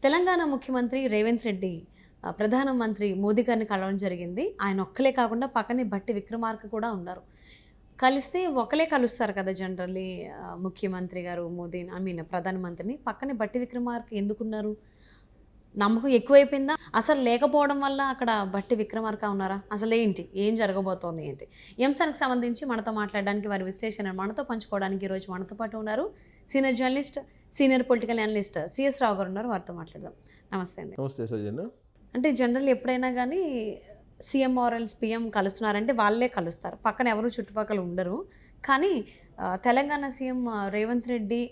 తెలంగాణ ముఖ్యమంత్రి రేవంత్ రెడ్డి ప్రధానమంత్రి మోదీ గారిని కలవడం జరిగింది. ఆయన ఒక్కలే కాకుండా పక్కనే భట్టి విక్రమార్క కూడా ఉన్నారు. కలిస్తే ఒకలే కలుస్తారు కదా జనరల్లీ ముఖ్యమంత్రి గారు మోదీ ప్రధానమంత్రిని. పక్కనే భట్టి విక్రమార్క ఎందుకున్నారు? నమ్మకం ఎక్కువైపోయిందా? అసలు లేకపోవడం వల్ల అక్కడ భట్టి విక్రమార్క ఉన్నారా? అసలు ఏంటి? ఏం జరగబోతోంది ఏంటి? ఈ అంశానికి సంబంధించి మనతో మాట్లాడడానికి వారి విశ్లేషణ మనతో పంచుకోవడానికి ఈరోజు మనతో పాటు ఉన్నారు senior journalist, senior political analyst C S Rao గారు ఉన్నారు. వారితో మాట్లాడదాం. నమస్తే అండి. నమస్తే సౌజన్య. అంటే జనరల్ ఎప్పుడైనా కానీ సీఎం ఆర్ఎల్స్ పిఎం కలుస్తున్నారంటే వాళ్ళే కలుస్తారు, పక్కన ఎవరు చుట్టుపక్కల ఉండరు. కానీ తెలంగాణ సీఎం రేవంత్ రెడ్డి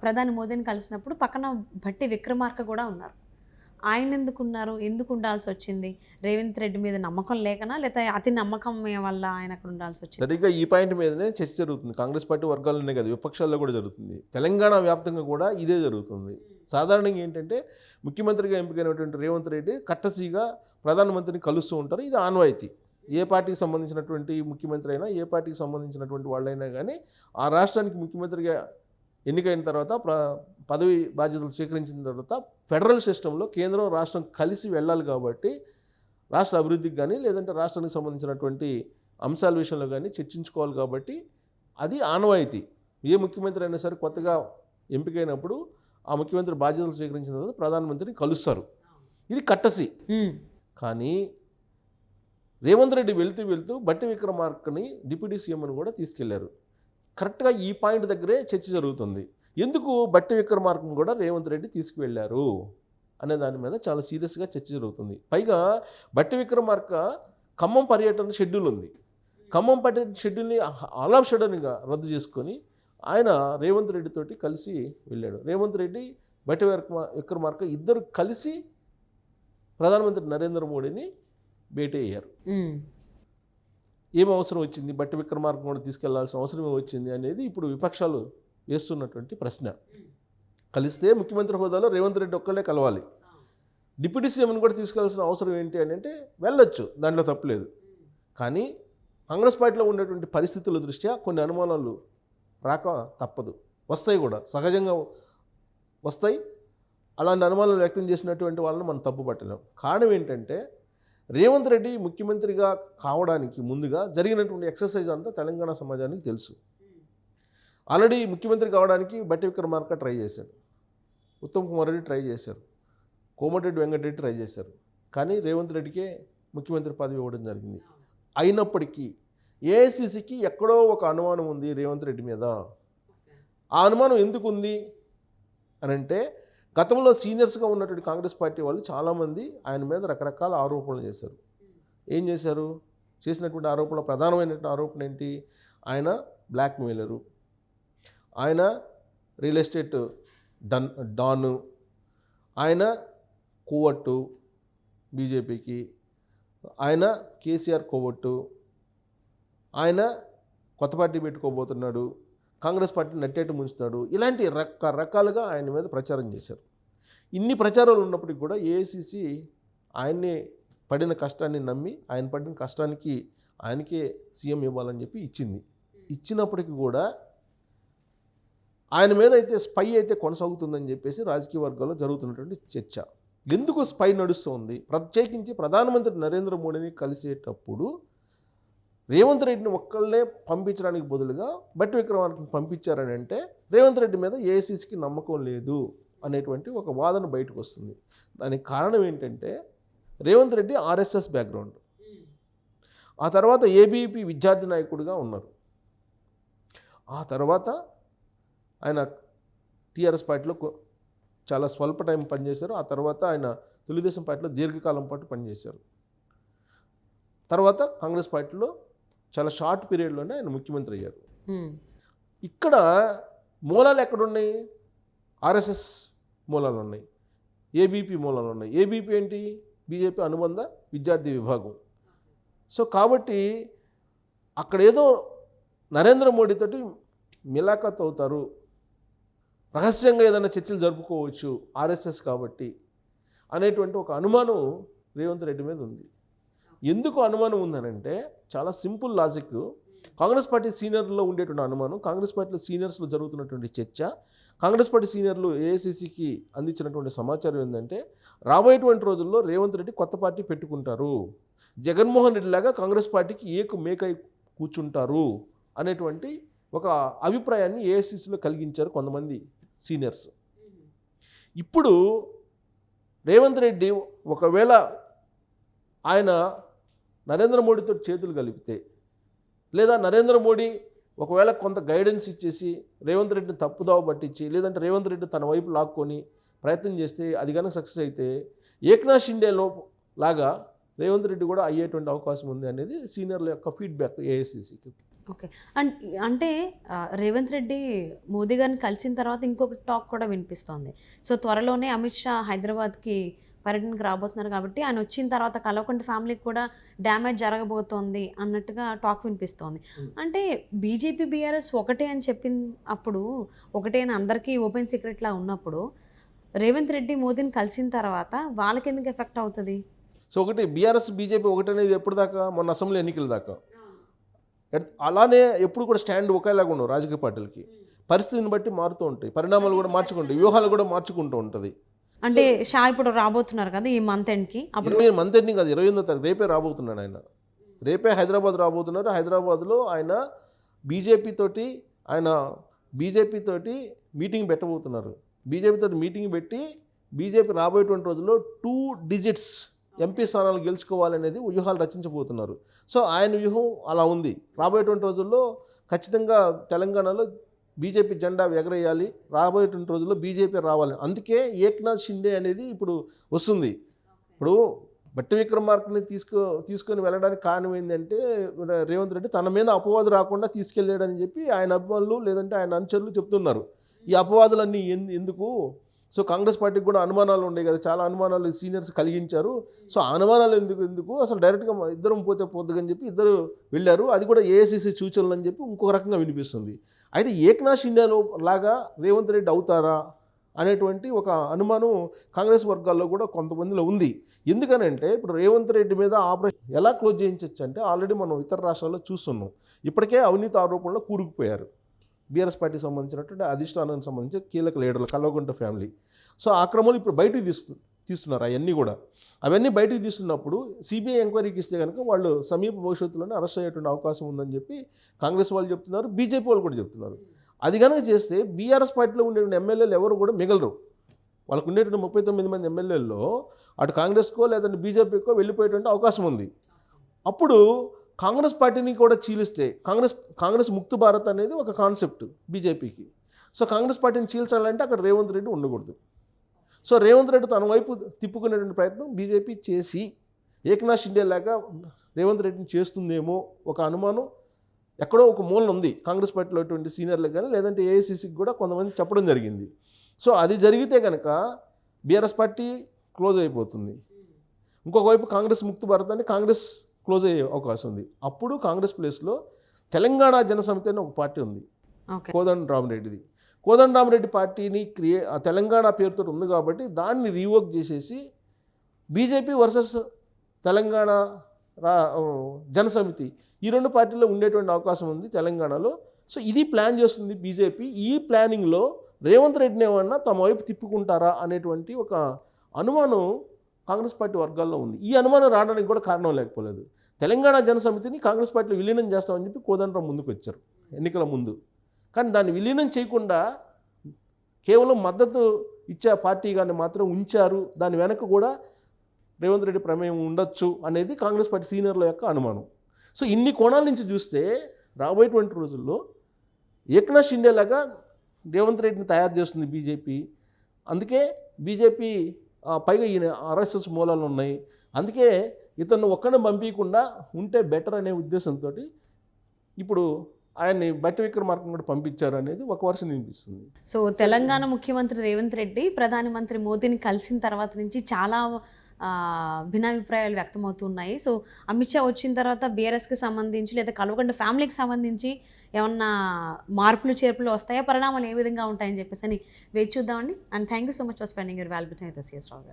ప్రధాని మోదీని కలిసినప్పుడు పక్కన భట్టి విక్రమార్క కూడా ఉన్నారు. ఆయన ఎందుకు ఉన్నారు? ఎందుకు ఉండాల్సి వచ్చింది? రేవంత్ రెడ్డి మీద నమ్మకం లేకనా, లేదా అతి నమ్మకం వల్ల ఆయన అక్కడ ఉండాల్సి వచ్చింది? సరిగ్గా ఈ పాయింట్ మీదనే చర్చ జరుగుతుంది. కాంగ్రెస్ పార్టీ వర్గాలనే కాదు, విపక్షాల్లో కూడా జరుగుతుంది. తెలంగాణ వ్యాప్తంగా కూడా ఇదే జరుగుతుంది. సాధారణంగా ఏంటంటే ముఖ్యమంత్రిగా ఎంపికైనటువంటి రేవంత్ రెడ్డి కట్టసీగా ప్రధానమంత్రిని కలుస్తూ ఉంటారు. ఇది ఆనవాయితీ. ఏ పార్టీకి సంబంధించినటువంటి ముఖ్యమంత్రి అయినా, ఏ పార్టీకి సంబంధించినటువంటి వాళ్ళైనా కానీ ఆ రాష్ట్రానికి ముఖ్యమంత్రిగా ఎన్నికైన తర్వాత పదవి బాధ్యతలు స్వీకరించిన తర్వాత ఫెడరల్ సిస్టంలో కేంద్రం రాష్ట్రం కలిసి వెళ్ళాలి కాబట్టి రాష్ట్ర అభివృద్ధికి కానీ లేదంటే రాష్ట్రానికి సంబంధించినటువంటి అంశాల విషయంలో కానీ చర్చించుకోవాలి కాబట్టి అది ఆనవాయితీ. ఏ ముఖ్యమంత్రి అయినా సరే కొత్తగా ఎంపికైనప్పుడు ఆ ముఖ్యమంత్రి బాధ్యతలు స్వీకరించిన తర్వాత ప్రధానమంత్రిని కలుస్తారు. ఇది కట్టసి. కానీ రేవంత్ రెడ్డి వెళ్తూ భట్టి విక్రమార్కని డిప్యూటీ సీఎం అని కూడా తీసుకెళ్లారు. కరెక్ట్గా ఈ పాయింట్ దగ్గరే చర్చ జరుగుతుంది. ఎందుకు భట్టి విక్రమార్కను కూడా రేవంత్ రెడ్డి తీసుకువెళ్ళారు అనే దాని మీద చాలా సీరియస్గా చర్చ జరుగుతుంది. పైగా భట్టి విక్రమార్క ఖమ్మం పర్యటన షెడ్యూల్ ఉంది. ఖమ్మం పర్యటన షెడ్యూల్ని ఆల్ ఆఫ్ సడన్గా రద్దు చేసుకొని ఆయన రేవంత్ రెడ్డితోటి కలిసి వెళ్ళాడు. రేవంత్ రెడ్డి భట్టి విక్రమార్క ఇద్దరు కలిసి ప్రధానమంత్రి నరేంద్ర మోడీని భేటీ అయ్యారు. ఏం అవసరం వచ్చింది? భట్టి విక్రమార్క కూడా తీసుకెళ్లాల్సిన అవసరం వచ్చింది అనేది ఇప్పుడు విపక్షాలు వేస్తున్నటువంటి ప్రశ్న. కలిస్తే ముఖ్యమంత్రి హోదాలో రేవంత్ రెడ్డి ఒక్కళ్ళే కలవాలి. డిప్యూటీ సీఎంని కూడా తీసుకెళ్లాల్సిన అవసరం ఏంటి అని అంటే వెళ్ళొచ్చు, దాంట్లో తప్పలేదు. కానీ కాంగ్రెస్ పార్టీలో ఉన్నటువంటి పరిస్థితుల దృష్ట్యా కొన్ని అనుమానాలు రాక తప్పదు, వస్తాయి కూడా, సహజంగా వస్తాయి. అలాంటి అనుమానాలు వ్యక్తం చేసినటువంటి వాళ్ళని మనం తప్పు పట్టలేం. కారణం ఏంటంటే రేవంత్ రెడ్డి ముఖ్యమంత్రిగా కావడానికి ముందుగా జరిగినటువంటి ఎక్సర్సైజ్ అంతా తెలంగాణ సమాజానికి తెలుసు. ఆల్రెడీ ముఖ్యమంత్రి కావడానికి భట్టి విక్రమార్క ట్రై చేశాడు, ఉత్తమ్ కుమార్ రెడ్డి ట్రై చేశారు, కోమటిరెడ్డి వెంకటరెడ్డి ట్రై చేశారు. కానీ రేవంత్ రెడ్డికే ముఖ్యమంత్రి పదవి ఇవ్వడం జరిగింది. అయినప్పటికీ ఏఐసిసికి ఎక్కడో ఒక అనుమానం ఉంది రేవంత్ రెడ్డి మీద. ఆ అనుమానం ఎందుకు ఉంది అని అంటే గతంలో సీనియర్స్గా ఉన్నటువంటి కాంగ్రెస్ పార్టీ వాళ్ళు చాలామంది ఆయన మీద రకరకాల ఆరోపణలు చేశారు. ఏం చేశారు? చేసినటువంటి ఆరోపణల ప్రధానమైనటువంటి ఆరోపణ ఏంటి? ఆయన బ్లాక్ మెయిలరు, ఆయన రియల్ ఎస్టేట్ డాను, ఆయన కోవట్టు బీజేపీకి, ఆయన కేసీఆర్ కోవట్టు, ఆయన కొత్త పార్టీ పెట్టుకోబోతున్నాడు, కాంగ్రెస్ పార్టీని నట్టేట్టు ముంచుతాడు. ఇలాంటి రకరకాలుగా ఆయన మీద ప్రచారం చేశారు. ఇన్ని ప్రచారాలు ఉన్నప్పటికీ కూడా ఏఐసిసి ఆయన్ని పడిన కష్టాన్ని నమ్మి ఆయన పడిన కష్టానికి ఆయనకే సీఎం ఇవ్వాలని చెప్పి ఇచ్చింది. ఇచ్చినప్పటికీ కూడా ఆయన మీద అయితే స్పై అయితే కొనసాగుతుందని చెప్పేసి రాజకీయ వర్గాల్లో జరుగుతున్నటువంటి చర్చ. ఎందుకు స్పై నడుస్తుంది? ప్రత్యేకించి ప్రధానమంత్రి నరేంద్ర మోడీని కలిసేటప్పుడు రేవంత్ రెడ్డిని ఒక్కళ్ళే పంపించడానికి బదులుగా భట్టి విక్రమార్కని పంపించారని అంటే రేవంత్ రెడ్డి మీద ఏఐసిసికి నమ్మకం లేదు అనేటువంటి ఒక వాదన బయటకు వస్తుంది. దానికి కారణం ఏంటంటే రేవంత్ రెడ్డి ఆర్ఎస్ఎస్ బ్యాక్గ్రౌండ్, ఆ తర్వాత ఏబీపీ విద్యార్థి నాయకుడిగా ఉన్నారు, ఆ తర్వాత ఆయన టీఆర్ఎస్ పార్టీలో చాలా స్వల్ప టైం పనిచేశారు, ఆ తర్వాత ఆయన తెలుగుదేశం పార్టీలో దీర్ఘకాలం పాటు పనిచేశారు, తర్వాత కాంగ్రెస్ పార్టీలో చాలా షార్ట్ పీరియడ్లోనే ఆయన ముఖ్యమంత్రి అయ్యారు. ఇక్కడ మూలాలు ఎక్కడున్నాయి? ఆర్ఎస్ఎస్ మూలాలు ఉన్నాయి, ఏబీపీ మూలాలు ఉన్నాయి. ఏబీపీ ఏంటి? బీజేపీ అనుబంధ విద్యార్థి విభాగం. సో కాబట్టి అక్కడ ఏదో నరేంద్ర మోడీతోటి మిలాఖత్ అవుతారు, రహస్యంగా ఏదైనా చర్చలు జరుపుకోవచ్చు ఆర్ఎస్ఎస్ కాబట్టి అనేటువంటి ఒక అనుమానం రేవంత్ రెడ్డి మీద ఉంది. ఎందుకు అనుమానం ఉందనంటే చాలా సింపుల్ లాజిక్. కాంగ్రెస్ పార్టీ సీనియర్లో ఉండేటువంటి అనుమానం, కాంగ్రెస్ పార్టీలో సీనియర్స్లో జరుగుతున్నటువంటి చర్చ, కాంగ్రెస్ పార్టీ సీనియర్లు ఏఐసీసీకి అందించినటువంటి సమాచారం ఏంటంటే రాబోయేటువంటి రోజుల్లో రేవంత్ రెడ్డి కొత్త పార్టీ పెట్టుకుంటారు, జగన్మోహన్ రెడ్డి లాగా కాంగ్రెస్ పార్టీకి ఏకు మేకై కూర్చుంటారు అనేటువంటి ఒక అభిప్రాయాన్ని ఏఐసీసీలో కలిగించారు కొంతమంది సీనియర్స్. ఇప్పుడు రేవంత్ రెడ్డి ఒకవేళ ఆయన నరేంద్ర మోడీతో చేతులు కలిపితే, లేదా నరేంద్ర మోడీ ఒకవేళ కొంత గైడెన్స్ ఇచ్చేసి రేవంత్ రెడ్డిని తప్పుదావ పట్టించి, లేదంటే రేవంత్ రెడ్డి తన వైపు లాక్కొని ప్రయత్నం చేస్తే అది కనుక సక్సెస్ అయితే ఏక్నాథ్ షిండేలో లాగా రేవంత్ రెడ్డి కూడా అయ్యేటువంటి అవకాశం ఉంది అనేది సీనియర్ల యొక్క ఫీడ్బ్యాక్ ఏఐసీసీకి. ఓకే. అంటే రేవంత్ రెడ్డి మోదీ గారిని కలిసిన తర్వాత ఇంకొక టాక్ కూడా వినిపిస్తోంది. సో త్వరలోనే అమిత్ షా హైదరాబాద్కి పర్యటనకు రాబోతున్నారు కాబట్టి ఆయన వచ్చిన తర్వాత కల్వకుంట్ల ఫ్యామిలీకి కూడా డ్యామేజ్ జరగబోతోంది అన్నట్టుగా టాక్ వినిపిస్తోంది. అంటే బీజేపీ బీఆర్ఎస్ ఒకటే అని చెప్పిన అప్పుడు, ఒకటే అని అందరికీ ఓపెన్ సీక్రెట్లా ఉన్నప్పుడు రేవంత్ రెడ్డి మోదీని కలిసిన తర్వాత వాళ్ళకి ఎందుకు ఎఫెక్ట్ అవుతుంది? సో ఒకటి బీఆర్ఎస్ బీజేపీ ఒకటి అనేది ఎప్పుడు దాకా, మొన్న అసెంబ్లీ ఎన్నికల దాకా. అలానే ఎప్పుడు కూడా స్టాండ్ ఒకేలాగా ఉండవు రాజకీయ పార్టీలకి. పరిస్థితిని బట్టి మారుతూ ఉంటాయి, పరిణామాలు కూడా మార్చుకుంటాయి, వ్యూహాలు కూడా మార్చుకుంటూ ఉంటుంది. అంటే షా ఇప్పుడు రాబోతున్నారు కదా ఈ మంత్ ఎండ్కి, అప్పుడు మంత్ ఎండింగ్ కాదు, 28వ తారీఖు రేపే రాబోతున్నాడు ఆయన. రేపే హైదరాబాద్ రాబోతున్నారు. హైదరాబాద్లో ఆయన బీజేపీ తోటి మీటింగ్ పెట్టబోతున్నారు. బీజేపీ తోటి మీటింగ్ పెట్టి బీజేపీ రాబోయేటువంటి రోజుల్లో 2 digits ఎంపీ స్థానాలు గెలుచుకోవాలనేది వ్యూహాలు రచించబోతున్నారు. సో ఆయన వ్యూహం అలా ఉంది. రాబోయేటువంటి రోజుల్లో ఖచ్చితంగా తెలంగాణలో బీజేపీ జెండా ఎగరేయాలి, రాబోయేటువంటి రోజుల్లో బీజేపీ రావాలి. అందుకే ఏక్నాథ్ షిండే అనేది ఇప్పుడు వస్తుంది. ఇప్పుడు బట్టి విక్రమార్కని తీసుకొని వెళ్ళడానికి కారణం ఏంటంటే రేవంత్ రెడ్డి తన మీద అపవాదు రాకుండా తీసుకెళ్ళాడని చెప్పి ఆయన అభిమానులు లేదంటే ఆయన అనుచరులు చెప్తున్నారు. ఈ అపవాదులన్నీ ఎందుకు? సో కాంగ్రెస్ పార్టీకి కూడా అనుమానాలు ఉన్నాయి కదా, చాలా అనుమానాలు సీనియర్స్ కలిగించారు. సో అనుమానాలు ఎందుకు అసలు డైరెక్ట్గా ఇద్దరం పోతే పోద్దుగని చెప్పి ఇద్దరు వెళ్ళారు. అది కూడా ఏఐసీసీ సూచనలు అని చెప్పి ఇంకొక రకంగా వినిపిస్తుంది. అయితే ఏక్నాథ్ షిండేలో లాగా రేవంత్ రెడ్డి అవుతారా అనేటువంటి ఒక అనుమానం కాంగ్రెస్ వర్గాల్లో కూడా కొంతమందిలో ఉంది. ఎందుకనంటే ఇప్పుడు రేవంత్ రెడ్డి మీద ఆపరేషన్ ఎలా క్లోజ్ చేయించవచ్చు అంటే ఆల్రెడీ మనం ఇతర రాష్ట్రాల్లో చూస్తున్నాం. ఇప్పటికే అవినీతి ఆరోపణలో కూరుకుపోయారు బీఆర్ఎస్ పార్టీకి సంబంధించినటువంటి అధిష్టానానికి సంబంధించి కీలక లీడర్లు కల్వకుంట్ల ఫ్యామిలీ. సో ఆ క్రమంలో ఇప్పుడు బయటికి తీస్తున్నారు అవన్నీ బయటికి తీస్తున్నప్పుడు సిబిఐ ఎంక్వైరీకి ఇస్తే కనుక వాళ్ళు సమీప భవిష్యత్తులోనే అరెస్ట్ అయ్యేటువంటి అవకాశం ఉందని చెప్పి కాంగ్రెస్ వాళ్ళు చెప్తున్నారు, బీజేపీ వాళ్ళు కూడా చెప్తున్నారు. అది కనుక చేస్తే బీఆర్ఎస్ పార్టీలో ఉండే ఎమ్మెల్యేలు ఎవరు కూడా మిగలరు. వాళ్ళకు ఉండేటువంటి 39 మంది ఎమ్మెల్యేల్లో అటు కాంగ్రెస్కో లేదంటే బీజేపీకో వెళ్ళిపోయేటువంటి అవకాశం ఉంది. అప్పుడు కాంగ్రెస్ పార్టీని కూడా చీలిస్తే కాంగ్రెస్ ముక్త భారత్ అనేది ఒక కాన్సెప్ట్ బీజేపీకి. సో కాంగ్రెస్ పార్టీని చీల్చాలంటే అక్కడ రేవంత్ రెడ్డి ఉండకూడదు. సో రేవంత్ రెడ్డి తన వైపు తిప్పుకునేటువంటి ప్రయత్నం బీజేపీ చేసి ఏక్నాథ్ షిండే లాగా రేవంత్ రెడ్డిని చేస్తుందేమో ఒక అనుమానం ఎక్కడో ఒక మూలన ఉంది కాంగ్రెస్ పార్టీలో అటువంటి సీనియర్లకు కానీ లేదంటే ఏఐసీసీకి కూడా కొంతమంది చెప్పడం జరిగింది. సో అది జరిగితే కనుక బీఆర్ఎస్ పార్టీ క్లోజ్ అయిపోతుంది. ఇంకొక వైపు కాంగ్రెస్ ముక్త భారత్ అంటే కాంగ్రెస్ క్లోజ్ అయ్యే అవకాశం ఉంది. అప్పుడు కాంగ్రెస్ ప్లేస్లో తెలంగాణ జనసమితి అని ఒక పార్టీ ఉంది, కోదండరామిరెడ్డిది. కోదండరామిరెడ్డి పార్టీని తెలంగాణ పేరుతో ఉంది కాబట్టి దాన్ని రీవోక్ చేసేసి బీజేపీ వర్సెస్ తెలంగాణ జనసమితి ఈ 2 పార్టీల్లో ఉండేటువంటి అవకాశం ఉంది తెలంగాణలో. సో ఇది ప్లాన్ చేస్తుంది బీజేపీ. ఈ ప్లానింగ్లో రేవంత్ రెడ్డిని ఏమన్నా తమ వైపు తిప్పుకుంటారా అనేటువంటి ఒక అనుమానం కాంగ్రెస్ పార్టీ వర్గాల్లో ఉంది. ఈ అనుమానం రావడానికి కూడా కారణం లేకపోలేదు. తెలంగాణ జనసమితిని కాంగ్రెస్ పార్టీలో విలీనం చేస్తామని చెప్పి కోదండరాం ముందుకు వచ్చారు ఎన్నికల ముందు. కానీ దాన్ని విలీనం చేయకుండా కేవలం మద్దతు ఇచ్చే పార్టీగానే మాత్రం ఉంచారు. దాని వెనక కూడా రేవంత్ రెడ్డి ప్రమేయం ఉండొచ్చు అనేది కాంగ్రెస్ పార్టీ సీనియర్ల యొక్క అనుమానం. సో ఇన్ని కోణాల నుంచి చూస్తే రాబోయేటువంటి రోజుల్లో ఏక్నాథ్ షిండే లాగా రేవంత్ రెడ్డిని తయారు చేస్తుంది బీజేపీ. అందుకే బీజేపీ పైగా ఈయన ఆర్ఎస్ఎస్ మూలాలు ఉన్నాయి. అందుకే ఇతను ఒక్కడిని పంపించకుండా ఉంటే బెటర్ అనే ఉద్దేశంతో ఇప్పుడు ఆయన్ని బట్టి విక్రమార్కను కూడా పంపించారు అనేది ఒక వర్షం వినిపిస్తుంది. సో తెలంగాణ ముఖ్యమంత్రి రేవంత్ రెడ్డి ప్రధానమంత్రి మోదీని కలిసిన తర్వాత నుంచి చాలా భిన్నాభిప్రాయాలు వ్యక్తమవుతున్నాయి. సో అమిత్ షా వచ్చిన తర్వాత బీఆర్ఎస్కి సంబంధించి లేదా కల్వకుంట్ల ఫ్యామిలీకి సంబంధించి ఏమన్నా మార్పులు చేర్పులు వస్తాయా, పరిణామాలు ఏ విధంగా ఉంటాయని చెప్పేసి అని వేచి చూద్దామండి. And thank you so much for spending your valuable time with us, రావు గారు.